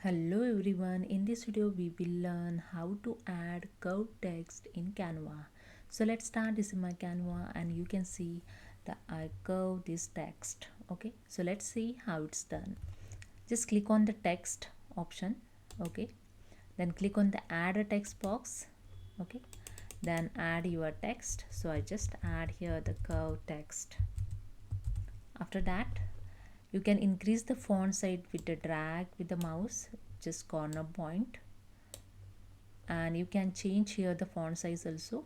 Hello everyone, in this video we will learn how to add curved text in Canva. So let's start. This is my Canva and you can see that I curve this text. Okay, so let's see how it's done. Just click on the text option. Okay, then click on the add a text box. Okay, then add your text. So I just add here the curved text. After that, you can increase the font size with the drag with the mouse, just corner point, and you can change here the font size also.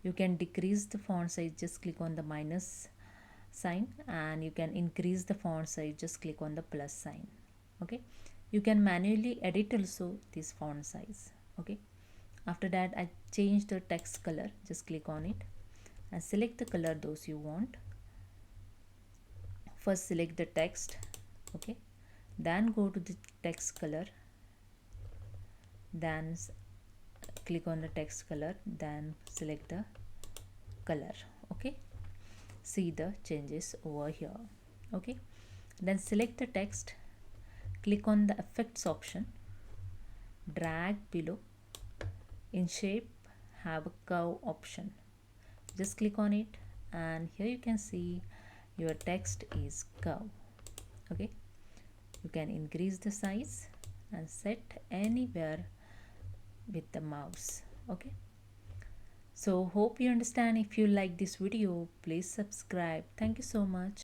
You can decrease the font size, just click on the minus sign, and you can increase the font size, just click on the plus sign. Okay, you can manually edit also this font size. Okay, after that I change the text color, just click on it and select the color those you want. First select the text. Okay, then go to the text color, then click on the text color, then select the color. Okay, see the changes over here. Okay, then select the text, click on the effects option, drag below. In shape, have a curve option, just click on it, and here you can see your text is curve. Okay, you can increase the size and set anywhere with the mouse. Okay, so hope you understand. If you like this video, please subscribe. Thank you so much.